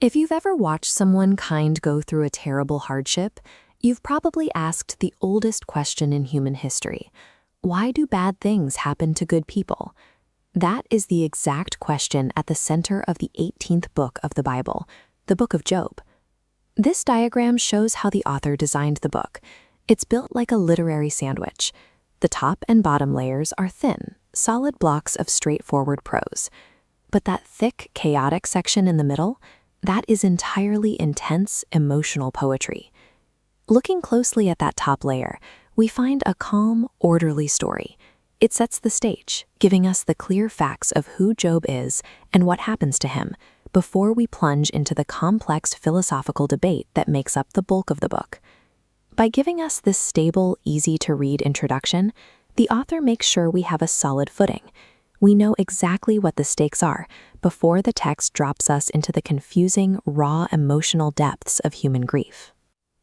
If you've ever watched someone kind go through a terrible hardship, you've probably asked the oldest question in human history. Why do bad things happen to good people? That is the exact question at the center of the 18th book of the Bible, the book of Job. This diagram shows how the author designed the book. It's built like a literary sandwich. The top and bottom layers are thin, solid blocks of straightforward prose. But that thick, chaotic section in the middle, that is entirely intense, emotional poetry. Looking closely at that top layer, we find a calm, orderly story. It sets the stage, giving us the clear facts of who Job is and what happens to him, before we plunge into the complex philosophical debate that makes up the bulk of the book. By giving us this stable, easy-to-read introduction, the author makes sure we have a solid footing. We know exactly what the stakes are before the text drops us into the confusing, raw emotional depths of human grief.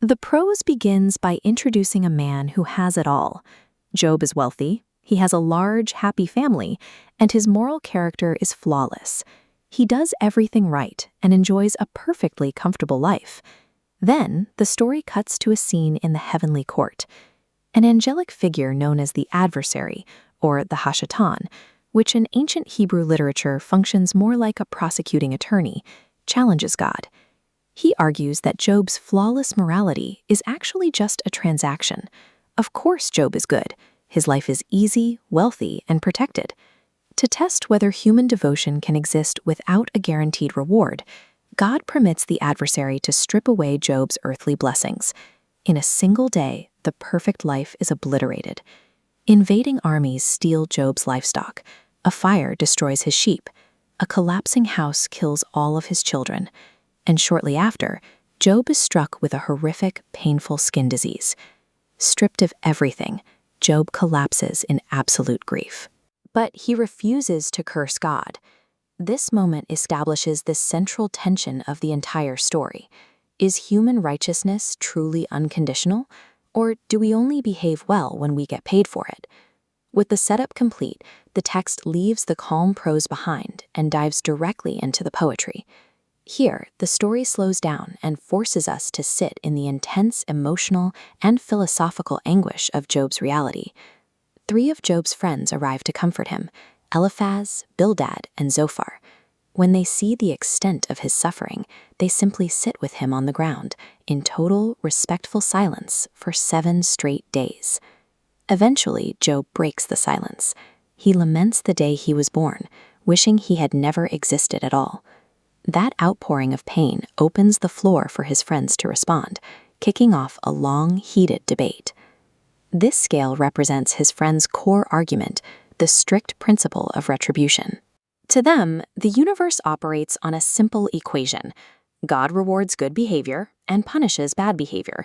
The prose begins by introducing a man who has it all. Job is wealthy, he has a large, happy family, and his moral character is flawless. He does everything right and enjoys a perfectly comfortable life. Then, the story cuts to a scene in the heavenly court. An angelic figure known as the adversary, or the Hashatan, which in ancient Hebrew literature functions more like a prosecuting attorney, challenges God. He argues that Job's flawless morality is actually just a transaction. Of course Job is good. His life is easy, wealthy, and protected. To test whether human devotion can exist without a guaranteed reward, God permits the adversary to strip away Job's earthly blessings. In a single day, the perfect life is obliterated. Invading armies steal Job's livestock. A fire destroys his sheep. A collapsing house kills all of his children. And shortly after, Job is struck with a horrific, painful skin disease. Stripped of everything, Job collapses in absolute grief. But he refuses to curse God. This moment establishes the central tension of the entire story. Is human righteousness truly unconditional? Or do we only behave well when we get paid for it? With the setup complete, the text leaves the calm prose behind and dives directly into the poetry. Here, the story slows down and forces us to sit in the intense emotional and philosophical anguish of Job's reality. 3 of Job's friends arrive to comfort him: Eliphaz, Bildad, and Zophar. When they see the extent of his suffering, they simply sit with him on the ground, in total, respectful silence for 7 straight days. Eventually, Job breaks the silence. He laments the day he was born, wishing he had never existed at all. That outpouring of pain opens the floor for his friends to respond, kicking off a long, heated debate. This scale represents his friends' core argument, the strict principle of retribution. To them, the universe operates on a simple equation. God rewards good behavior and punishes bad behavior.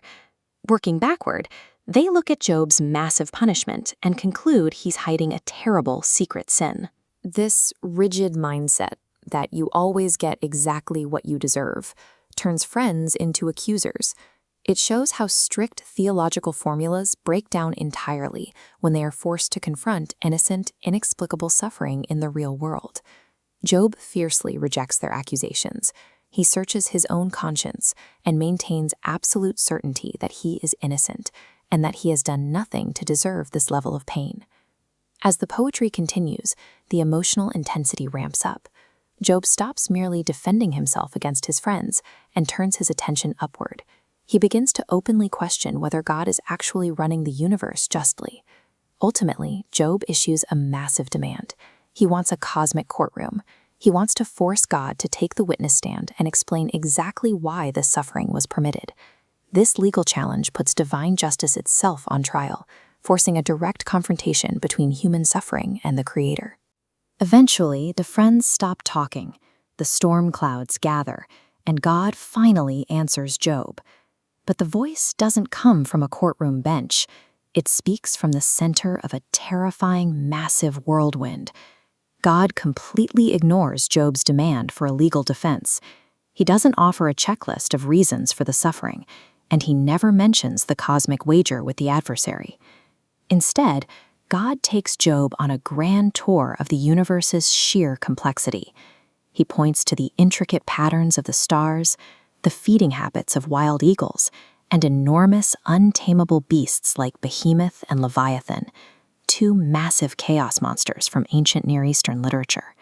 Working backward, they look at Job's massive punishment and conclude he's hiding a terrible secret sin. This rigid mindset, that you always get exactly what you deserve, turns friends into accusers. It shows how strict theological formulas break down entirely when they are forced to confront innocent, inexplicable suffering in the real world. Job fiercely rejects their accusations. He searches his own conscience and maintains absolute certainty that he is innocent and that he has done nothing to deserve this level of pain. As the poetry continues, the emotional intensity ramps up. Job stops merely defending himself against his friends and turns his attention upward. He begins to openly question whether God is actually running the universe justly. Ultimately, Job issues a massive demand. He wants a cosmic courtroom. He wants to force God to take the witness stand and explain exactly why this suffering was permitted. This legal challenge puts divine justice itself on trial, forcing a direct confrontation between human suffering and the Creator. Eventually, the friends stop talking. The storm clouds gather, and God finally answers Job. But the voice doesn't come from a courtroom bench. It speaks from the center of a terrifying, massive whirlwind. God completely ignores Job's demand for a legal defense. He doesn't offer a checklist of reasons for the suffering, and he never mentions the cosmic wager with the adversary. Instead, God takes Job on a grand tour of the universe's sheer complexity. He points to the intricate patterns of the stars, the feeding habits of wild eagles, and enormous, untamable beasts like Behemoth and Leviathan, two massive chaos monsters from ancient Near Eastern literature.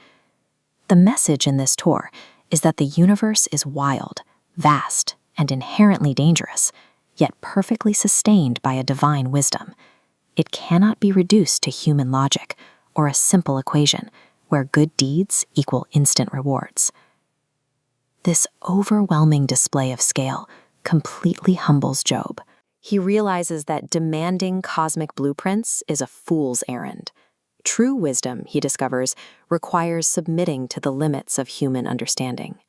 The message in this tour is that the universe is wild, vast, and inherently dangerous, yet perfectly sustained by a divine wisdom. It cannot be reduced to human logic or a simple equation where good deeds equal instant rewards. This overwhelming display of scale completely humbles Job. He realizes that demanding cosmic blueprints is a fool's errand. True wisdom, he discovers, requires submitting to the limits of human understanding.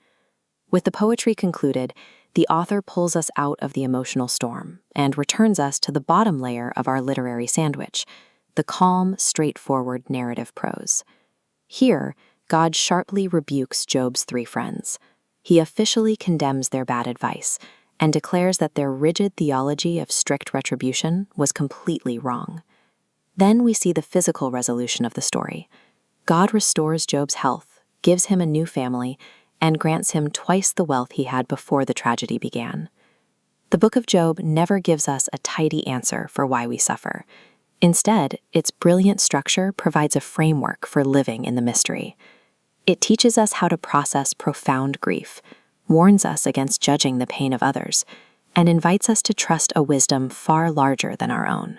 With the poetry concluded, the author pulls us out of the emotional storm and returns us to the bottom layer of our literary sandwich, the calm, straightforward narrative prose. Here, God sharply rebukes Job's three friends. He officially condemns their bad advice and declares that their rigid theology of strict retribution was completely wrong. Then we see the physical resolution of the story. God restores Job's health, gives him a new family, and grants him twice the wealth he had before the tragedy began. The book of Job never gives us a tidy answer for why we suffer. Instead, its brilliant structure provides a framework for living in the mystery. It teaches us how to process profound grief, warns us against judging the pain of others, and invites us to trust a wisdom far larger than our own.